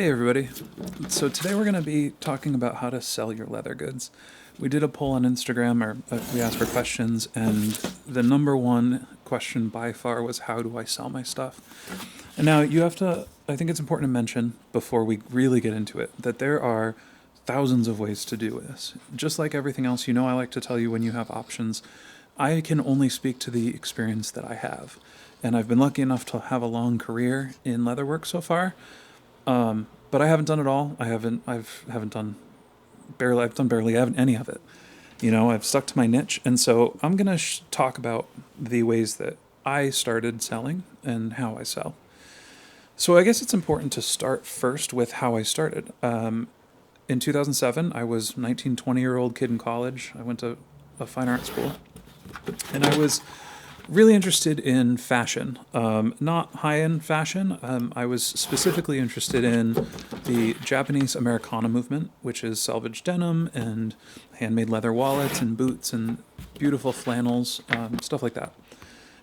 Hey everybody. So today we're going to be talking about how to sell your leather goods. We did a poll on Instagram, or we asked for questions, and the number one question by far was, how do I sell my stuff? And now you have to, I think it's important to mention before we really get into it, that there are thousands of ways to do this. Just like everything else, I like to tell you when you have options. I can only speak to the experience that I have. And I've been lucky enough to have a long career in leatherwork so far. But I haven't done it all. I've done barely any of it. I've stuck to my niche. And so I'm going to talk about the ways that I started selling and how I sell. So I guess it's important to start first with how I started. In 2007, I was 19, 20-year-old kid in college. I went to a fine art school, and I was really interested in fashion, not high-end fashion. I was specifically interested in the Japanese Americana movement, which is salvage denim and handmade leather wallets and boots and beautiful flannels, stuff like that.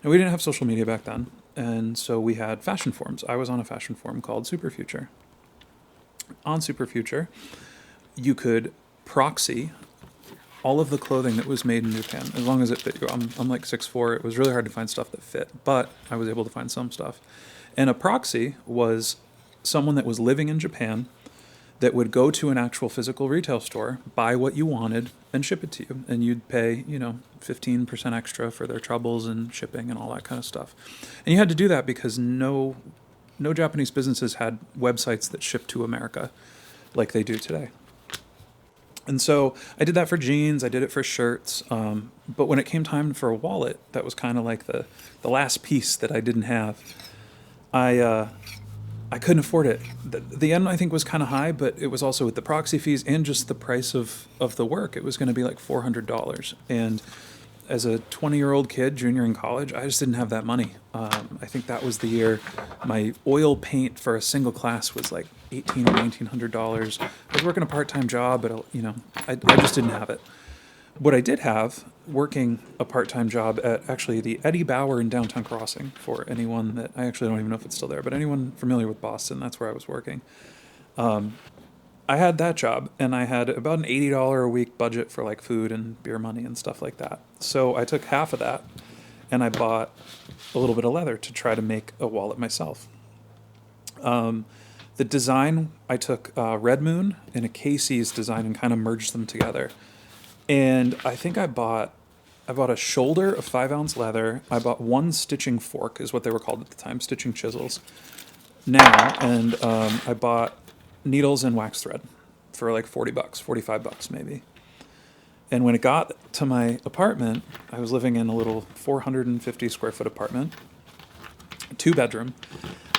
And we didn't have social media back then, and so we had fashion forums. I was on a fashion forum called Superfuture. On Superfuture, you could proxy all of the clothing that was made in Japan, as long as it fit you. I'm like 6'4". It was really hard to find stuff that fit, but I was able to find some stuff. And a proxy was someone that was living in Japan that would go to an actual physical retail store, buy what you wanted, and ship it to you. And you'd pay, 15% extra for their troubles and shipping and all that kind of stuff. And you had to do that because no Japanese businesses had websites that shipped to America like they do today. And so I did that for jeans, I did it for shirts, but when it came time for a wallet, that was kind of like the last piece that I didn't have. I couldn't afford it. The end, I think, was kind of high, but it was also with the proxy fees and just the price of the work. It was going to be like $400. And as a 20-year-old kid, junior in college, I just didn't have that money. I think that was the year my oil paint for a single class was like $1,800 or $1,900. I was working a part-time job, but I just didn't have it. What I did have, working a part-time job at actually the Eddie Bauer in Downtown Crossing, for anyone that, I actually don't even know if it's still there, but anyone familiar with Boston, that's where I was working. I had that job, and I had about an $80 a week budget for like food and beer money and stuff like that. So I took half of that, and I bought a little bit of leather to try to make a wallet myself. The design, I took Red Moon and a Casey's design and kind of merged them together. And I think I bought a shoulder of 5-ounce leather. I bought one stitching fork, is what they were called at the time, stitching chisels now. And I bought needles and wax thread for like $40, $45 maybe. And when it got to my apartment, I was living in a little 450 square foot apartment, 2-bedroom.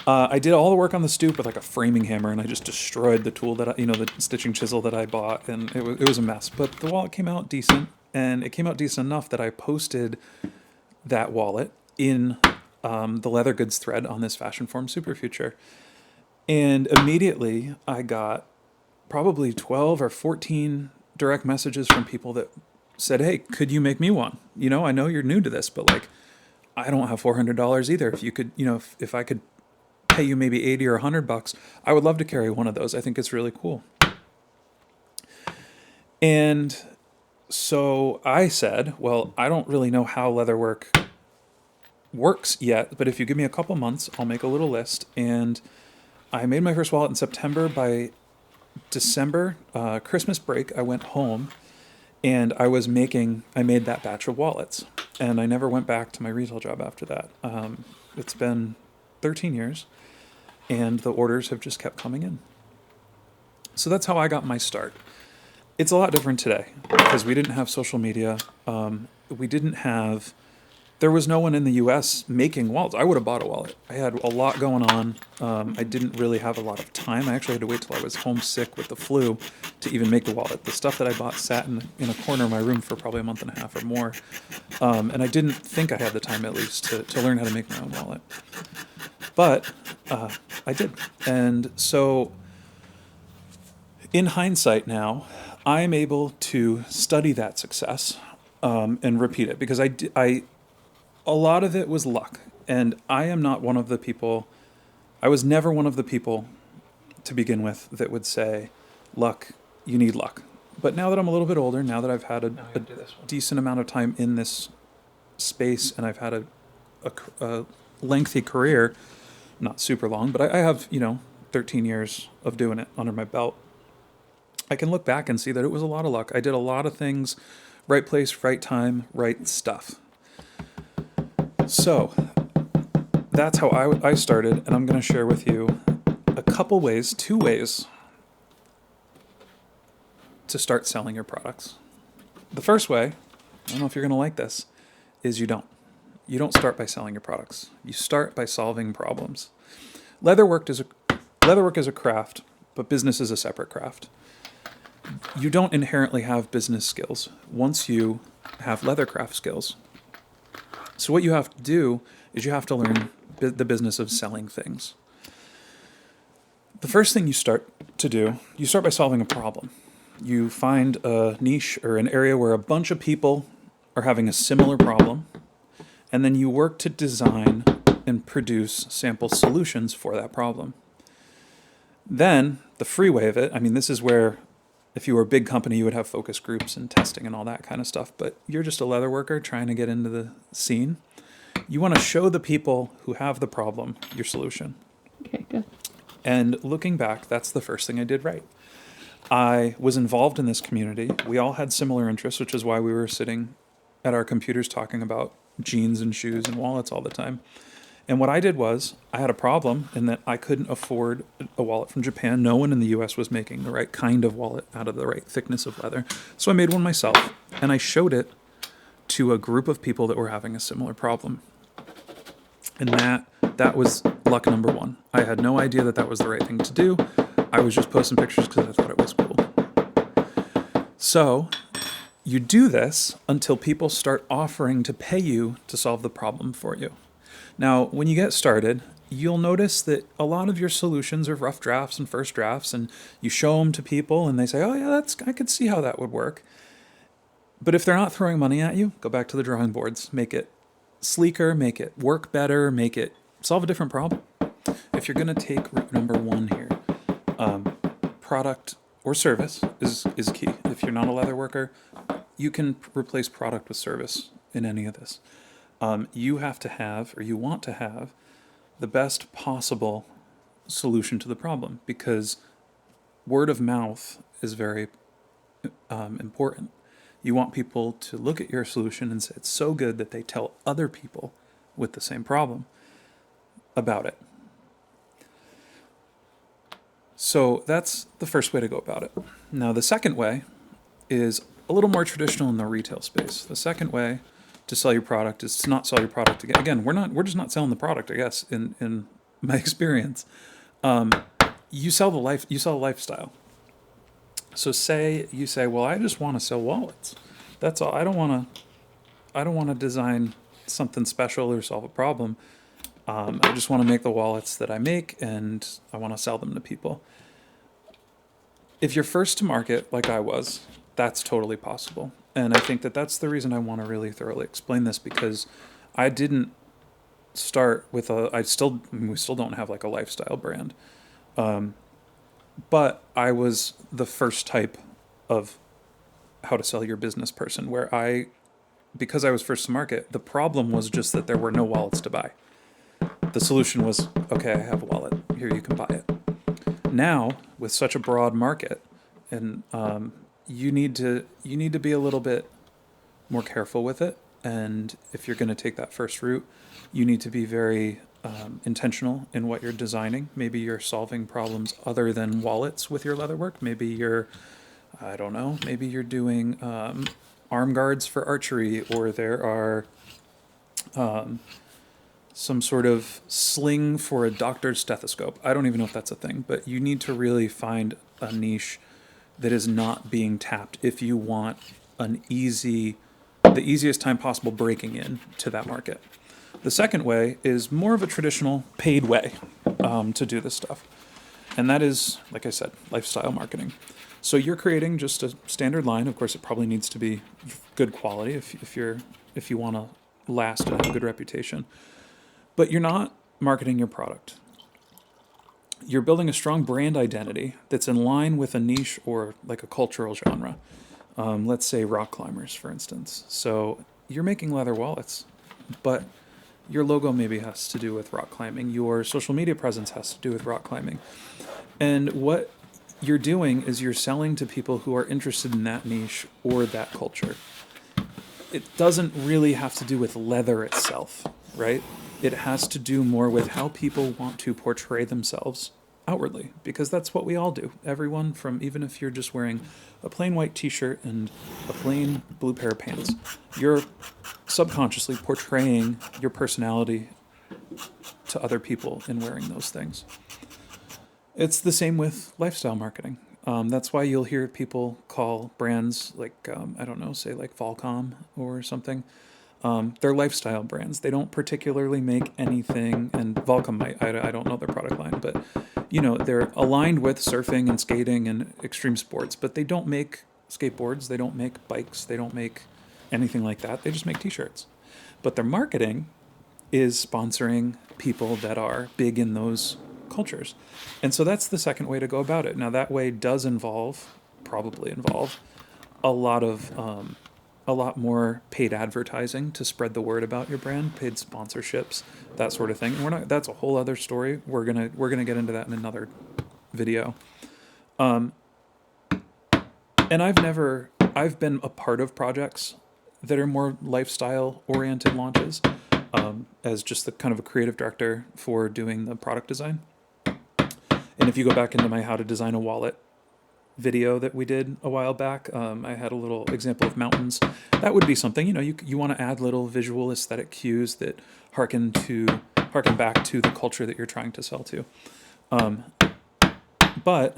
I did all the work on the stoop with like a framing hammer, and I just destroyed the tool that the stitching chisel that I bought, and it was a mess. But the wallet came out decent, and it came out decent enough that I posted that wallet in the leather goods thread on this fashion forum Superfuture. And immediately I got probably 12 or 14 direct messages from people that said, "Hey, could you make me one? I know you're new to this, but like, I don't have $400 either. If you could, if I could pay you maybe $80 or $100, I would love to carry one of those. I think it's really cool." And so I said, well, I don't really know how leatherwork works yet, but if you give me a couple months, I'll make a little list. And I made my first wallet in September. By December, Christmas break, I went home, and I made that batch of wallets. And I never went back to my retail job after that. It's been 13 years, and the orders have just kept coming in. So that's how I got my start. It's a lot different today because we didn't have social media. There was no one in the U.S. making wallets. I would have bought a wallet. I had a lot going on. I didn't really have a lot of time. I actually had to wait till I was homesick with the flu to even make the wallet. The stuff that I bought sat in a corner of my room for probably a month and a half or more. And I didn't think I had the time, at least, to learn how to make my own wallet. But I did. And so in hindsight now, I'm able to study that success and repeat it, because a lot of it was luck. And I am not one of the people, I was never one of the people to begin with that would say, luck, you need luck. But now that I'm a little bit older, now that I've had a decent amount of time in this space and I've had a lengthy career, not super long, but I have, 13 years of doing it under my belt. I can look back and see that it was a lot of luck. I did a lot of things, right place, right time, right stuff. So that's how I started, and I'm going to share with you two ways to start selling your products. The first way, I don't know if you're going to like this, is you don't. You don't start by selling your products. You start by solving problems. Leatherwork is a craft, but business is a separate craft. You don't inherently have business skills once you have leathercraft skills. So what you have to do is you have to learn the business of selling things. The first thing you start by solving a problem. You find a niche or an area where a bunch of people are having a similar problem, and then you work to design and produce sample solutions for that problem. Then, the free way of it, this is where if you were a big company, you would have focus groups and testing and all that kind of stuff, but you're just a leather worker trying to get into the scene. You want to show the people who have the problem your solution. Okay, good. And looking back, that's the first thing I did right. I was involved in this community. We all had similar interests, which is why we were sitting at our computers talking about jeans and shoes and wallets all the time. And what I did was, I had a problem in that I couldn't afford a wallet from Japan. No one in the US was making the right kind of wallet out of the right thickness of leather. So I made one myself, and I showed it to a group of people that were having a similar problem. And that was luck number one. I had no idea that was the right thing to do. I was just posting pictures because I thought it was cool. So you do this until people start offering to pay you to solve the problem for you. Now, when you get started, you'll notice that a lot of your solutions are rough drafts and first drafts, and you show them to people and they say, oh yeah, I could see how that would work. But if they're not throwing money at you, go back to the drawing boards. Make it sleeker, make it work better, solve a different problem. If you're going to take route number one here, product or service is key. If you're not a leather worker, you can replace product with service in any of this. You want to have the best possible solution to the problem, because word of mouth is very important. You want people to look at your solution and say it's so good that they tell other people with the same problem about it. So that's the first way to go about it. Now, the second way is a little more traditional in the retail space. The second way to sell your product is to not sell your product again. Again, we're just not selling the product, I guess, in my experience. You sell a lifestyle. So you say, well, I just want to sell wallets. That's all. I don't want to design something special or solve a problem. I just want to make the wallets that I make, and I want to sell them to people. If you're first to market, like I was, that's totally possible. And I think that's the reason I want to really thoroughly explain this, because I didn't start with we still don't have like a lifestyle brand. But I was the first type of how to sell your business person, because I was first to market, the problem was just that there were no wallets to buy. The solution was, okay, I have a wallet. Here, you can buy it. Now, with such a broad market, and you need to be a little bit more careful with it. And if you're going to take that first route, you need to be very intentional in what you're designing. Maybe you're solving problems other than wallets with your leatherwork. Maybe you're doing arm guards for archery, or there are some sort of sling for a doctor's stethoscope. I don't even know if that's a thing, but you need to really find a niche that is not being tapped if you want the easiest time possible breaking in to that market. The second way is more of a traditional paid way to do this stuff. And that is, like I said, lifestyle marketing. So you're creating just a standard line. Of course, it probably needs to be good quality if you want to last and have a good reputation. But you're not marketing your product. you're building a strong brand identity that's in line with a niche or like a cultural genre. Let's say rock climbers, for instance. So you're making leather wallets, but your logo maybe has to do with rock climbing. Your social media presence has to do with rock climbing. And what you're doing is you're selling to people who are interested in that niche or that culture. It doesn't really have to do with leather itself, right? It has to do more with how people want to portray themselves outwardly, because that's what we all do. Everyone, from even if you're just wearing a plain white t-shirt and a plain blue pair of pants, you're subconsciously portraying your personality to other people in wearing those things. It's the same with lifestyle marketing. That's why you'll hear people call brands like, I don't know, say like Volcom or something. They're lifestyle brands. They don't particularly make anything, and Volcom might, I don't know their product line, but they're aligned with surfing and skating and extreme sports, but they don't make skateboards, they don't make bikes, they don't make anything like that. They just make t-shirts. But their marketing is sponsoring people that are big in those cultures. And so that's the second way to go about it. Now that way does probably involve a lot more paid advertising to spread the word about your brand, paid sponsorships, that sort of thing. And that's a whole other story. We're gonna get into that in another video. And I've been a part of projects that are more lifestyle oriented launches, as just the kind of a creative director for doing the product design. And if you go back into my how to design a wallet video that we did a while back, I had a little example of mountains. That would be something, you want to add little visual aesthetic cues that harken back to the culture that you're trying to sell to. But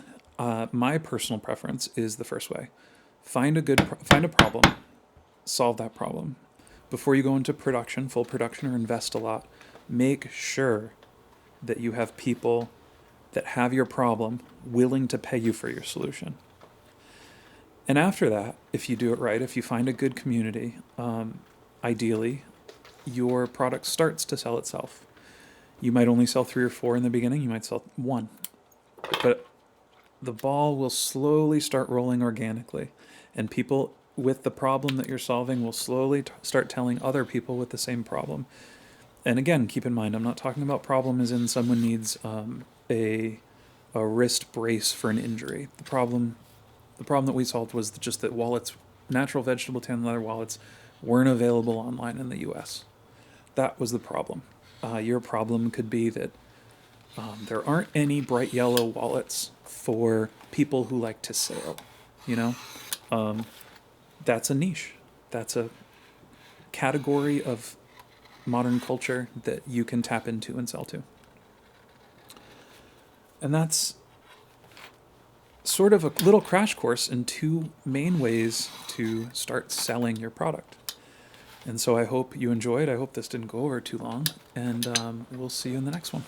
my personal preference is the first way. Find a problem, solve that problem. Before you go into production, full production, or invest a lot, make sure that you have people that have your problem willing to pay you for your solution. And after that, if you do it right, if you find a good community, ideally, your product starts to sell itself. You might only sell 3 or 4 in the beginning, you might sell 1. But the ball will slowly start rolling organically, and people with the problem that you're solving will slowly start telling other people with the same problem. And again, keep in mind, I'm not talking about problem as in someone needs a wrist brace for an injury. The problem that we solved was just that wallets, natural vegetable tan leather wallets, weren't available online in the U.S. That was the problem. Your problem could be that there aren't any bright yellow wallets for people who like to sail. That's a niche. That's a category of modern culture that you can tap into and sell to. And that's sort of a little crash course in 2 main ways to start selling your product. And so I hope you enjoyed. I hope this didn't go over too long, and we'll see you in the next one.